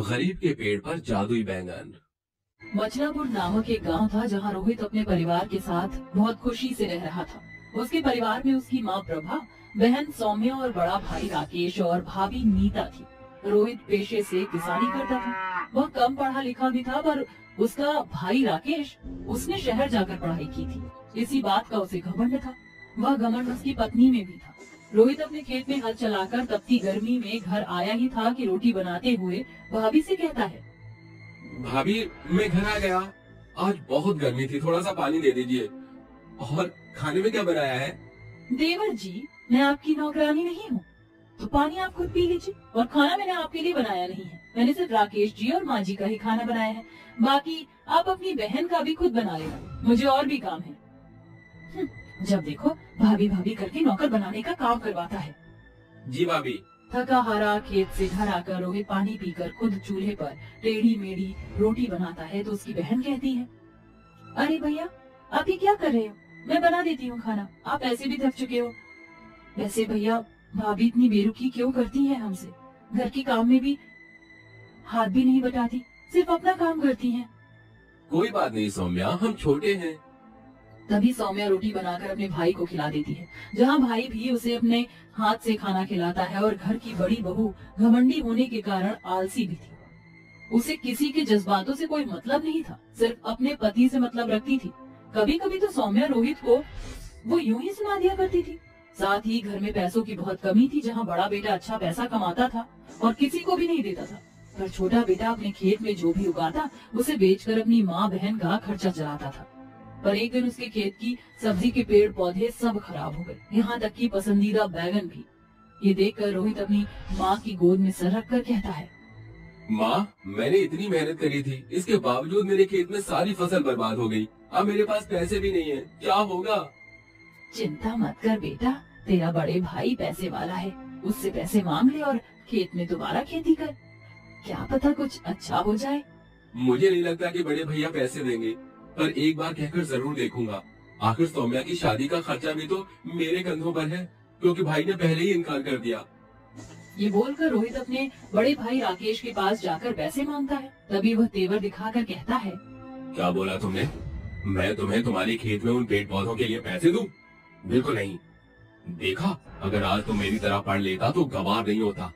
गरीब के पेड़ पर जादुई बैंगन। मचलापुर नामक एक गांव था जहां रोहित अपने परिवार के साथ बहुत खुशी से रह रहा था। उसके परिवार में उसकी मां प्रभा, बहन सौम्या और बड़ा भाई राकेश और भाभी नीता थी। रोहित पेशे से किसानी करता था। वह कम पढ़ा लिखा भी था, पर उसका भाई राकेश, उसने शहर जाकर पढ़ाई की थी। इसी बात का उसे घमंड था। वह घमंड उसकी पत्नी में भी था। रोहित अपने खेत में हल चलाकर तपती गर्मी में घर आया ही था कि रोटी बनाते हुए भाभी से कहता है, भाभी, मैं घर आ गया। आज बहुत गर्मी थी, थोड़ा सा पानी दे दीजिए। और खाने में क्या बनाया है? देवर जी, मैं आपकी नौकरानी नहीं हूँ, तो पानी आप खुद पी लीजिए। और खाना मैंने आपके लिए बनाया नहीं है, मैंने सिर्फ राकेश जी और माँ जी का ही खाना बनाया है। बाकी आप अपनी बहन का भी खुद बना लेना, मुझे और भी काम है। जब देखो भाभी भाभी करके नौकर बनाने का काम करवाता है। जी भाभी। थका हारा खेत से घर आकर रोहित पानी पीकर खुद चूल्हे पर टेढ़ी मेढ़ी रोटी बनाता है तो उसकी बहन कहती है, अरे भैया, आप ये क्या कर रहे हो? मैं बना देती हूँ खाना, आप ऐसे भी थक चुके हो। वैसे भैया, भाभी इतनी बेरुखी क्यों करती है हमसे? घर के काम में भी हाथ भी नहीं बटाती, सिर्फ अपना काम करती हैं। कोई बात नहीं सौम्या, हम छोटे हैं। तभी सौम्या रोटी बनाकर अपने भाई को खिला देती है, जहाँ भाई भी उसे अपने हाथ से खाना खिलाता है। और घर की बड़ी बहू घमंडी होने के कारण आलसी भी थी। उसे किसी के जज्बातों से कोई मतलब नहीं था, सिर्फ अपने पति से मतलब रखती थी। कभी कभी तो सौम्या रोहित को वो यूं ही सुना दिया करती थी। साथ ही घर में पैसों की बहुत कमी थी, जहाँ बड़ा बेटा अच्छा पैसा कमाता था और किसी को भी नहीं देता था, पर छोटा बेटा अपने खेत में जो भी उगाता उसे बेचकर अपनी माँ बहन का खर्चा चलाता था। पर एक दिन उसके खेत की सब्जी के पेड़ पौधे सब खराब हो गए, यहाँ तक कि पसंदीदा बैगन भी। ये देखकर रोहित अपनी माँ की गोद में सर रखकर कहता है, माँ, मैंने इतनी मेहनत करी थी, इसके बावजूद मेरे खेत में सारी फसल बर्बाद हो गई। अब मेरे पास पैसे भी नहीं है, क्या होगा? चिंता मत कर बेटा, तेरा बड़े भाई पैसे वाला है, उससे पैसे मांग ले और खेत में दोबारा खेती कर, क्या पता कुछ अच्छा हो जाए। मुझे नहीं लगता कि बड़े भैया पैसे देंगे, पर एक बार कहकर जरूर देखूंगा। आखिर सौम्या की शादी का खर्चा भी तो मेरे कंधों पर है, क्योंकि भाई ने पहले ही इनकार कर दिया। ये बोलकर रोहित अपने बड़े भाई राकेश के पास जाकर पैसे मांगता है। तभी वह तेवर दिखाकर कहता है, क्या बोला तुमने? मैं तुम्हें तुम्हारे खेत में उन पेड़ पौधों के लिए पैसे दूं? बिल्कुल नहीं। देखा, अगर आज तुम मेरी तरह पढ़ लेता तो गवार नहीं होता।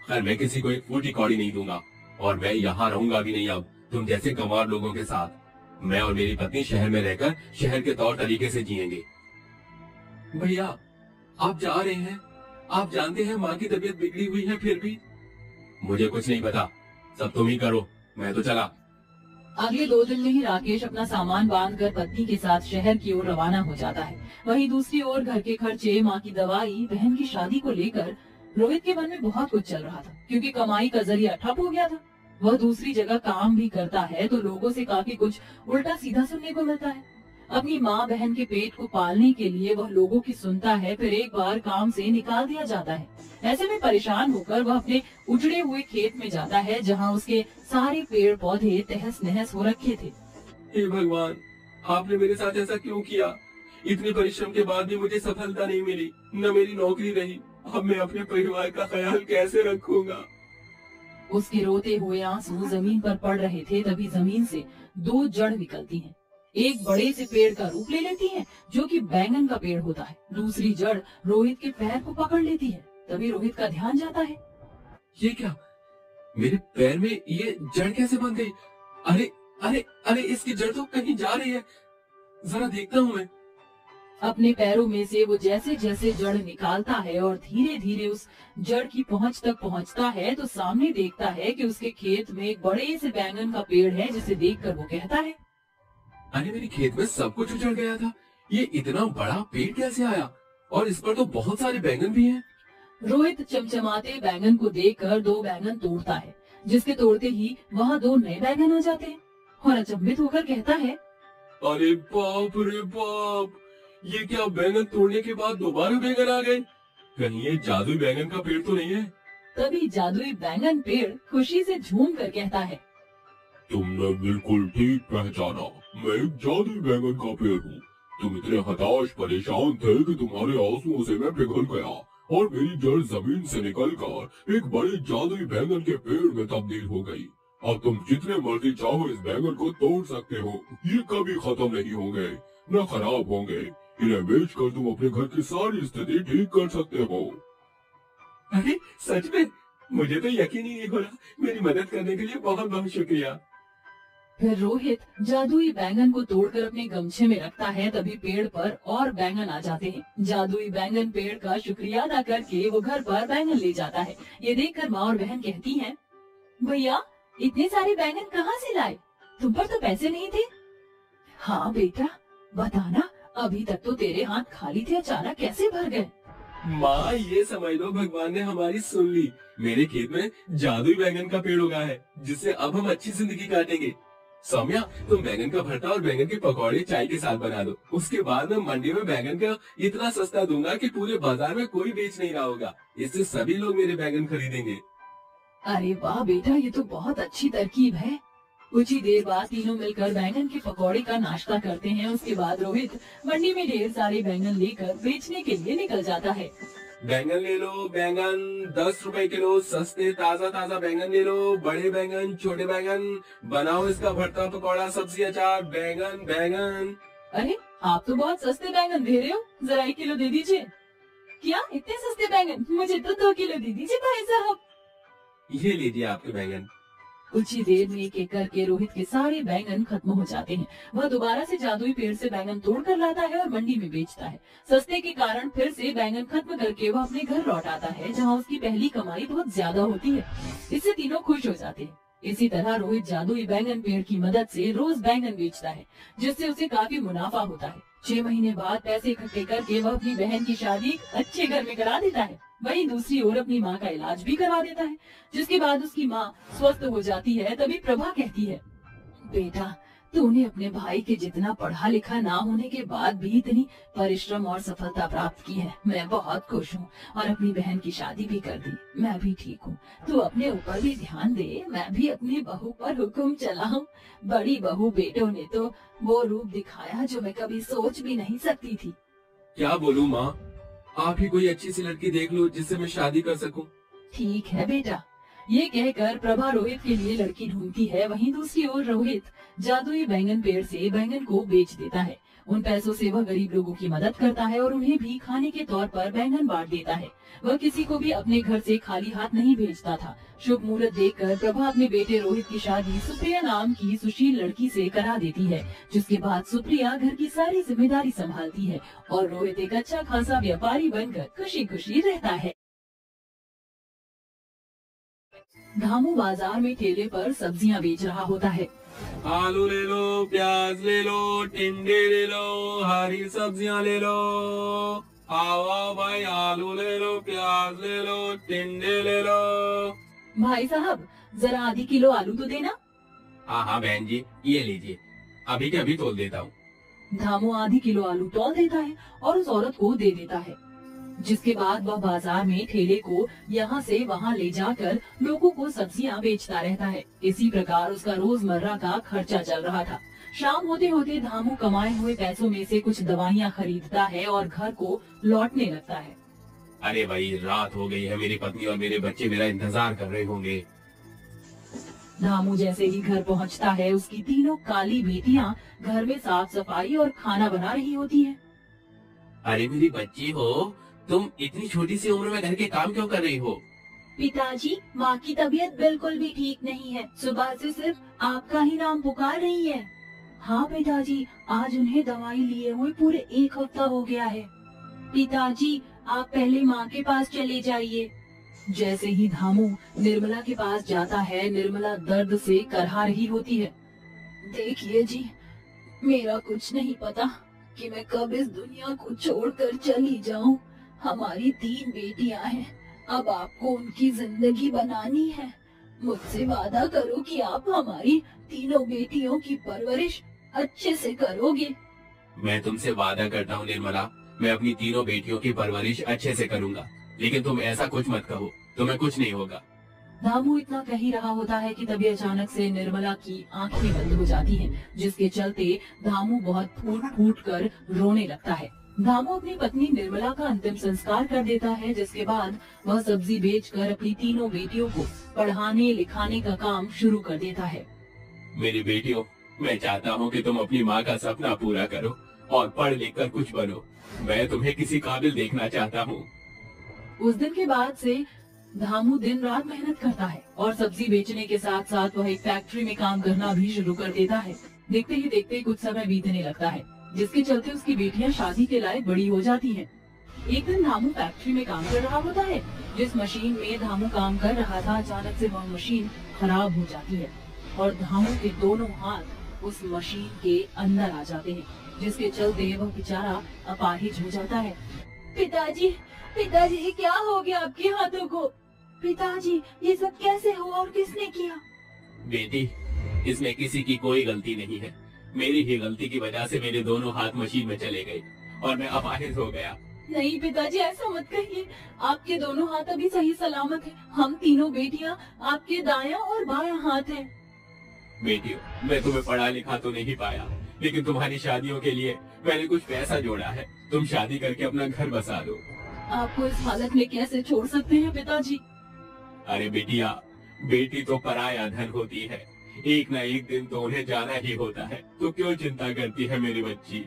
खैर, मैं किसी को एक फूटी कौड़ी नहीं दूंगा, और मैं यहाँ रहूंगा भी नहीं अब तुम जैसे गंवार लोगों के साथ। मैं और मेरी पत्नी शहर में रहकर शहर के तौर तरीके से जिएंगे। भैया, आप जा रहे हैं? आप जानते हैं माँ की तबीयत बिगड़ी हुई है, फिर भी। मुझे कुछ नहीं पता, सब तुम ही करो, मैं तो चला। अगले 2 दिन में ही राकेश अपना सामान बांधकर पत्नी के साथ शहर की ओर रवाना हो जाता है। वहीं दूसरी ओर घर के खर्चे, माँ की दवाई, बहन की शादी को लेकर रोहित के मन में बहुत कुछ चल रहा था, क्योंकि कमाई का जरिया ठप हो गया था। वह दूसरी जगह काम भी करता है तो लोगों से काफी कुछ उल्टा सीधा सुनने को मिलता है। अपनी माँ बहन के पेट को पालने के लिए वह लोगों की सुनता है, फिर एक बार काम से निकाल दिया जाता है। ऐसे में परेशान होकर वह अपने उजड़े हुए खेत में जाता है, जहाँ उसके सारे पेड़ पौधे तहस नहस हो रखे थे। हे भगवान, आपने मेरे साथ ऐसा क्यों किया? इतने परिश्रम के बाद भी मुझे सफलता नहीं मिली, न मेरी नौकरी रही। अब मैं अपने परिवार का ख्याल कैसे रखूंगा? उसके रोते हुए आंसू जमीन पर पड़ रहे थे। तभी जमीन से 2 जड़ निकलती हैं। एक बड़े से पेड़ का रूप ले लेती है, जो कि बैंगन का पेड़ होता है। दूसरी जड़ रोहित के पैर को पकड़ लेती है। तभी रोहित का ध्यान जाता है, ये क्या? मेरे पैर में ये जड़ कैसे बंध गई? अरे अरे अरे, इसकी जड़ तो कहीं जा रही है, जरा देखता हूँ मैं। अपने पैरों में से वो जैसे जैसे जड़ निकालता है और धीरे धीरे उस जड़ की पहुंच तक पहुंचता है, तो सामने देखता है कि उसके खेत में एक बड़े से बैंगन का पेड़ है, जिसे देखकर वो कहता है, अरे, मेरे खेत में सब कुछ उजड़ गया था, ये इतना बड़ा पेड़ कैसे आया? और इस पर तो बहुत सारे बैंगन भी हैं। रोहित चमचमाते बैंगन को देखकर 2 बैंगन तोड़ता है, जिसके तोड़ते ही वहाँ 2 नए बैंगन आ जाते हैं और अचंभित होकर कहता है, अरे बाप रे बाप, ये क्या? बैंगन तोड़ने के बाद दोबारा बैंगन आ गए? कहीं ये जादुई बैंगन का पेड़ तो नहीं है? तभी जादुई बैंगन पेड़ खुशी से झूम कर कहता है, तुमने बिल्कुल ठीक पहचाना, मैं एक जादुई बैंगन का पेड़ हूँ। तुम इतने हताश परेशान थे कि तुम्हारे आंसुओं से मैं पिघल गया और मेरी जड़ जमीन से निकलकर एक बड़े जादुई बैंगन के पेड़ में तब्दील हो गई। अब तुम जितने मर्जी चाहो इस बैंगन को तोड़ सकते हो। ये कभी खत्म नहीं होंगे, न खराब होंगे। इन्हें बेचकर तुम अपने घर की सारी स्थिति ठीक कर सकते हो। अरे सच में? मुझे तो यकीन ही नहीं हो रहा। मेरी मदद करने के लिए बहुत बहुत शुक्रिया। फिर रोहित जादुई बैंगन को तोड़कर अपने गमछे में रखता है। तभी पेड़ पर और बैंगन आ जाते हैं। जादुई बैंगन पेड़ का शुक्रिया अदा करके वो घर पर बैंगन ले जाता है। ये देखकर माँ और बहन कहती हैं, भैया इतने सारे बैंगन कहाँ से लाए? तुम पर तो पैसे नहीं थे। हाँ बेटा, बताना, अभी तक तो तेरे हाथ खाली थे, अचानक कैसे भर गए? माँ ये समझ लो भगवान ने हमारी सुन ली। मेरे खेत में जादुई बैंगन का पेड़ उगा है, जिससे अब हम अच्छी जिंदगी काटेंगे। सौम्या, तुम बैंगन का भरता और बैंगन के पकौड़े चाय के साथ बना दो। उसके बाद मैं मंडी में बैंगन का इतना सस्ता दूंगा कि पूरे बाजार में कोई बेच नहीं रहा होगा। इससे सभी लोग मेरे बैंगन खरीदेंगे। अरे वाह बेटा, ये तो बहुत अच्छी तरकीब है। कुछ ही देर बाद तीनों मिलकर बैंगन के पकौड़े का नाश्ता करते हैं। उसके बाद रोहित मंडी में ढेर सारे बैंगन लेकर बेचने के लिए निकल जाता है। बैंगन ले लो, बैंगन 10 रुपए किलो, सस्ते ताजा ताजा बैंगन ले लो। बड़े बैंगन, छोटे बैंगन, बनाओ इसका भरता, पकौड़ा, सब्जी, अचार। बैंगन बैंगन। अरे आप तो बहुत सस्ते बैंगन दे रहे हो, जरा 1 किलो दे दीजिए। क्या इतने सस्ते बैंगन? मुझे तो 2 किलो दे दीजिए भाई साहब। ये लीजिए आपके बैंगन। कुछ ही देर में एक एक करके रोहित के सारे बैंगन खत्म हो जाते हैं। वह दोबारा से जादुई पेड़ से बैंगन तोड़ कर लाता है और मंडी में बेचता है। सस्ते के कारण फिर से बैंगन खत्म करके वह अपने घर लौट आता है, जहाँ उसकी पहली कमाई बहुत ज्यादा होती है। इससे तीनों खुश हो जाते हैं। इसी तरह रोहित जादुई बैंगन पेड़ की मदद से रोज बैंगन बेचता है, जिससे उसे काफी मुनाफा होता है। 6 महीने बाद पैसे इकट्ठे करके वह अपनी बहन की शादी एक अच्छे घर में करा देता है। वहीं दूसरी ओर अपनी माँ का इलाज भी करवा देता है, जिसके बाद उसकी माँ स्वस्थ हो जाती है। तभी प्रभा कहती है, बेटा तूने अपने भाई के जितना पढ़ा लिखा ना होने के बाद भी इतनी परिश्रम और सफलता प्राप्त की है। मैं बहुत खुश हूँ और अपनी बहन की शादी भी कर दी। मैं भी ठीक हूँ। तू अपने ऊपर भी ध्यान दे, मैं भी अपनी बहू पर हुक्म चलाऊं। बड़ी बहू बेटों ने तो वो रूप दिखाया जो मैं कभी सोच भी नहीं सकती थी। क्या बोलूं माँ, आप ही कोई अच्छी सी लड़की देख लो जिससे मैं शादी कर सकूं। ठीक है बेटा। ये कहकर प्रभा रोहित के लिए लड़की ढूंढती है। वहीं दूसरी ओर रोहित जादुई बैंगन पेड़ से बैंगन को बेच देता है। उन पैसों से वह गरीब लोगों की मदद करता है और उन्हें भी खाने के तौर पर बैंगन बांट देता है। वह किसी को भी अपने घर से खाली हाथ नहीं भेजता था। शुभ मुहूर्त देखकर प्रभा अपने बेटे रोहित की शादी सुप्रिया नाम की सुशील लड़की से करा देती है, जिसके बाद सुप्रिया घर की सारी जिम्मेदारी संभालती है और रोहित एक अच्छा खासा व्यापारी बनकर खुशी खुशी रहता है। धामू बाजार में ठेले पर सब्जियां बेच रहा होता है। आलू ले लो, प्याज ले लो, टिंडे ले लो, हरी सब्जियां ले लो। आओ आओ भाई, आलू ले लो, प्याज ले लो, टिंडे ले लो। भाई साहब जरा आधी किलो आलू तो देना। हाँ हाँ बहन जी, ये लीजिए, अभी के अभी तोल देता हूँ। धामू आधी किलो आलू तौल देता है और उस औरत को दे देता है, जिसके बाद वह बाजार में ठेले को यहाँ से वहाँ ले जाकर लोगों को सब्जियाँ बेचता रहता है। इसी प्रकार उसका रोजमर्रा का खर्चा चल रहा था। शाम होते होते धामू कमाए हुए पैसों में से कुछ दवाइयाँ खरीदता है और घर को लौटने लगता है। अरे भाई, रात हो गई है, मेरी पत्नी और मेरे बच्चे मेरा इंतजार कर रहे होंगे। धामू जैसे ही घर पहुँचता है, उसकी तीनों काली बेटियाँ घर में साफ सफाई और खाना बना रही होती है। अरे मेरी बच्ची हो, तुम इतनी छोटी सी उम्र में घर के काम क्यों कर रही हो? पिताजी, माँ की तबीयत बिल्कुल भी ठीक नहीं है। सुबह से सिर्फ आपका ही नाम पुकार रही है। हाँ पिताजी, आज उन्हें दवाई लिए हुए पूरे 1 हफ्ता हो गया है। पिताजी, आप पहले माँ के पास चले जाइए। जैसे ही धामू निर्मला के पास जाता है, निर्मला दर्द से करहा रही होती है। देखिए जी, मेरा कुछ नहीं पता कि मैं कब इस दुनिया को छोड़कर चली जाऊं। हमारी 3 बेटियां हैं, अब आपको उनकी जिंदगी बनानी है। मुझसे वादा करो कि आप हमारी तीनों बेटियों की परवरिश अच्छे से करोगे। मैं तुमसे वादा करता हूँ निर्मला, मैं अपनी तीनों बेटियों की परवरिश अच्छे से करूँगा, लेकिन तुम ऐसा कुछ मत कहो, तुम्हें कुछ नहीं होगा। धामू इतना कह ही रहा होता है कि तभी अचानक से निर्मला की आंखें बंद हो जाती हैं, जिसके चलते धामू बहुत फूट फूट कर रोने लगता है। धामू अपनी पत्नी निर्मला का अंतिम संस्कार कर देता है, जिसके बाद वह सब्जी बेचकर अपनी तीनों बेटियों को पढ़ाने लिखाने का काम शुरू कर देता है। मेरी बेटियों, मैं चाहता हूँ कि तुम अपनी माँ का सपना पूरा करो और पढ़ लिख कर कुछ बनो। मैं तुम्हें किसी काबिल देखना चाहता हूँ। उस दिन के बाद से धामू दिन रात मेहनत करता है और सब्जी बेचने के साथ साथ वह एक फैक्ट्री में काम करना भी शुरू कर देता है। देखते ही देखते कुछ समय बीतने लगता है, जिसके चलते उसकी बेटियां शादी के लायक बड़ी हो जाती हैं। एक दिन धामू फैक्ट्री में काम कर रहा होता है। जिस मशीन में धामू काम कर रहा था, अचानक से वह मशीन खराब हो जाती है और धामू के दोनों हाथ उस मशीन के अंदर आ जाते हैं, जिसके चलते वह बेचारा अपाहिज हो जाता है। पिताजी, पिताजी, ये क्या हो गया आपके हाथों को? पिताजी, ये सब कैसे हुआ और किसने किया? बेटी, इसमें किसी की कोई गलती नहीं है। मेरी ही गलती की वजह से मेरे दोनों हाथ मशीन में चले गए और मैं अपाहिज हो गया। नहीं पिताजी, ऐसा मत कहिए। आपके दोनों हाथ अभी सही सलामत हैं। हम तीनों बेटियां आपके दायां और बायां हाथ हैं। बेटियों, मैं तुम्हें पढ़ा लिखा तो नहीं पाया, लेकिन तुम्हारी शादियों के लिए मैंने कुछ पैसा जोड़ा है। तुम शादी करके अपना घर बसा दो। आपको इस हालत में कैसे छोड़ सकते हैं पिताजी? अरे बेटिया, बेटी तो पराया धन होती है। एक न एक दिन तो उन्हें जाना ही होता है, तो क्यों चिंता करती है मेरी बच्ची?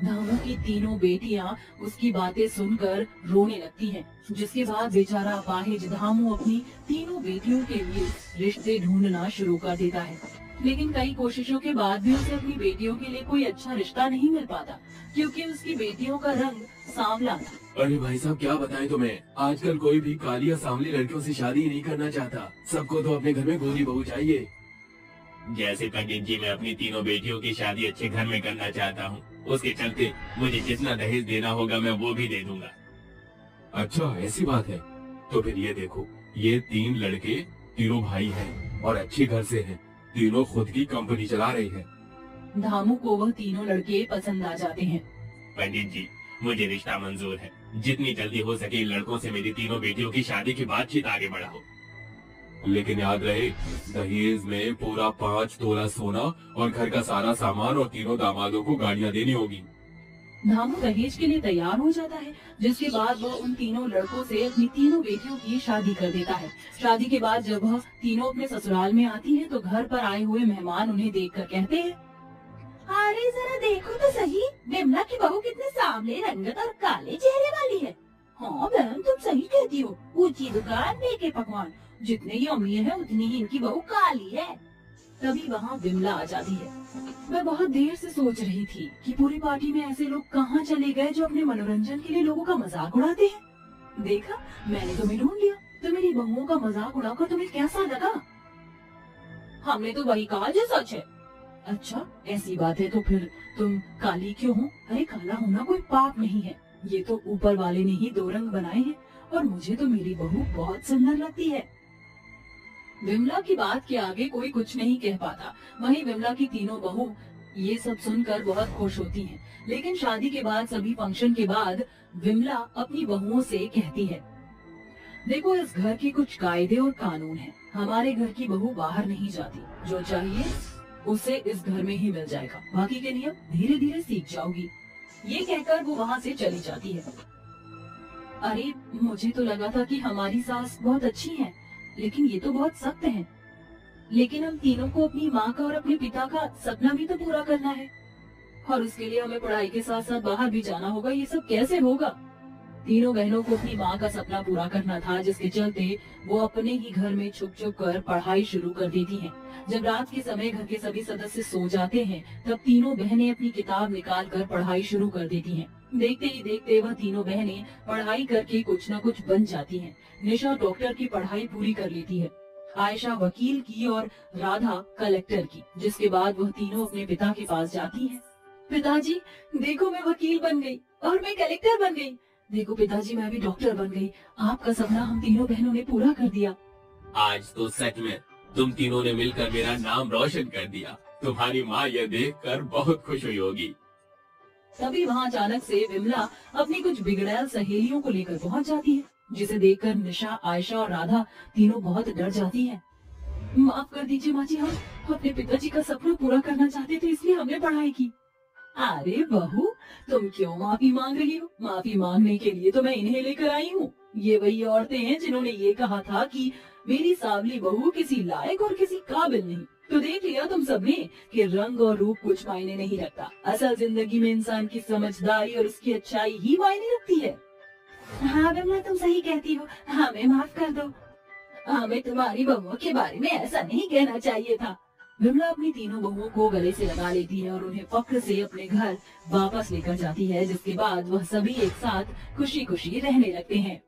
धामू की तीनों बेटियां उसकी बातें सुनकर रोने लगती हैं, जिसके बाद बेचारा अपाहिज धामू अपनी तीनों बेटियों के लिए रिश्ते ढूंढना शुरू कर देता है। लेकिन कई कोशिशों के बाद भी उसे अपनी बेटियों के लिए कोई अच्छा रिश्ता नहीं मिल पाता, क्योंकि उसकी बेटियों का रंग सांवला था। अरे भाई साहब, क्या बताएं तुम्हें, आजकल कोई भी काली या सांवली लड़कियों से शादी नहीं करना चाहता। सबको तो अपने घर में गोरी बहू चाहिए। जैसे पंडित जी, मैं अपनी तीनों बेटियों की शादी अच्छे घर में करना चाहता हूँ। उसके चलते मुझे जितना दहेज देना होगा मैं वो भी दे दूंगा। अच्छा, ऐसी बात है? तो फिर ये देखो, ये 3 लड़के तीनों भाई हैं और अच्छे घर से हैं। तीनों खुद की कंपनी चला रहे हैं। धामू को वह तीनों लड़के पसंद आ जाते हैं। पंडित जी, मुझे रिश्ता मंजूर है। जितनी जल्दी हो सके इन लड़कों से मेरी तीनों बेटियों की शादी की बातचीत आगे बढ़ाओ। लेकिन याद रहे, दहेज में पूरा 5 तोला सोना और घर का सारा सामान और तीनों दामादों को गाड़ियाँ देनी होगी। धामू दहेज के लिए तैयार हो जाता है, जिसके बाद वह उन तीनों लड़कों से अपनी तीनों बेटियों की शादी कर देता है। शादी के बाद जब वह तीनों अपने ससुराल में आती हैं, तो घर पर आए हुए मेहमान उन्हें देखकर कहते हैं, अरे जरा देखो तो सही, विमला की बहू कितने सांवले रंगत और काले चेहरे वाली है। हाँ बहन, तुम सही कहती हो। ऊंची दुकान, बेके पकवान, जितने ये अमीर है उतनी ही इनकी बहू काली है। तभी वहाँ विमला आ जाती है। मैं बहुत देर से सोच रही थी कि पूरी पार्टी में ऐसे लोग कहाँ चले गए जो अपने मनोरंजन के लिए लोगों का मजाक उड़ाते हैं। देखा, मैंने तुम्हें ढूंढ लिया। तो मेरी बहुओं का मजाक उड़ाकर तुम्हें कैसा लगा? हमने तो वही कहा जो सच है। अच्छा, ऐसी बात है तो फिर तुम काली क्यों हो? अरे काला होना कोई पाप नहीं है। ये तो ऊपर वाले ने ही 2 रंग बनाए हैं और मुझे तो मेरी बहू बहुत सुंदर लगती है। विमला की बात के आगे कोई कुछ नहीं कह पाता। वहीं विमला की तीनों बहू ये सब सुनकर बहुत खुश होती हैं। लेकिन शादी के बाद सभी फंक्शन के बाद विमला अपनी बहुओं से कहती है, देखो इस घर के कुछ कायदे और कानून हैं। हमारे घर की बहू बाहर नहीं जाती। जो चाहिए उसे इस घर में ही मिल जाएगा। बाकी के नियम धीरे धीरे सीख जाओगी। ये कहकर वो वहाँ से चली जाती है। अरे मुझे तो लगा था कि हमारी सास बहुत अच्छी है, लेकिन ये तो बहुत सख्त है। लेकिन हम तीनों को अपनी माँ का और अपने पिता का सपना भी तो पूरा करना है और उसके लिए हमें पढ़ाई के साथ साथ बाहर भी जाना होगा। ये सब कैसे होगा? तीनों बहनों को अपनी माँ का सपना पूरा करना था, जिसके चलते वो अपने ही घर में छुप छुप कर पढ़ाई शुरू कर देती हैं। जब रात के समय घर के सभी सदस्य सो जाते हैं, तब तीनों बहनें अपनी किताब निकाल कर पढ़ाई शुरू कर देती हैं। देखते ही देखते वह तीनों बहनें पढ़ाई करके कुछ न कुछ बन जाती हैं। निशा डॉक्टर की पढ़ाई पूरी कर लेती है, आयशा वकील की और राधा कलेक्टर की। जिसके बाद वह तीनों अपने पिता के पास जाती हैं। पिताजी देखो, मैं वकील बन गई और मैं कलेक्टर बन गई। देखो पिताजी, मैं भी डॉक्टर बन गई। आपका सपना हम तीनों बहनों ने पूरा कर दिया। आज तो सच में तुम तीनों ने मिलकर मेरा नाम रोशन कर दिया। तुम्हारी माँ यह देखकर बहुत खुश हुई होगी। तभी वहाँ अचानक से विमला अपनी कुछ बिगड़ैल सहेलियों को लेकर पहुँच जाती है, जिसे देखकर निशा, आयशा और राधा तीनों बहुत डर जाती हैं। माफ कर दीजिए माँ जी, हम अपने पिताजी का सपना पूरा करना चाहते थे, इसलिए हमने पढ़ाई की। अरे बहू, तुम क्यों माफी मांग रही हो? माफी मांगने के लिए तो मैं इन्हें लेकर आई हूँ। ये वही औरतें हैं जिन्होंने ये कहा था कि मेरी सांवली बहू किसी लायक और किसी काबिल नहीं। तो देख लिया तुम सबने कि रंग और रूप कुछ मायने नहीं रखता। असल जिंदगी में इंसान की समझदारी और उसकी अच्छाई ही मायने रखती है। हाँ विमला, तुम सही कहती हो, हमें माफ कर दो। हमें तुम्हारी बहुओं के बारे में ऐसा नहीं कहना चाहिए था। विमला अपनी तीनों बहुओं को गले से लगा लेती है और उन्हें फक्र से अपने घर वापस लेकर जाती है, जिसके बाद वह सभी एक साथ खुशी खुशी रहने लगते हैं।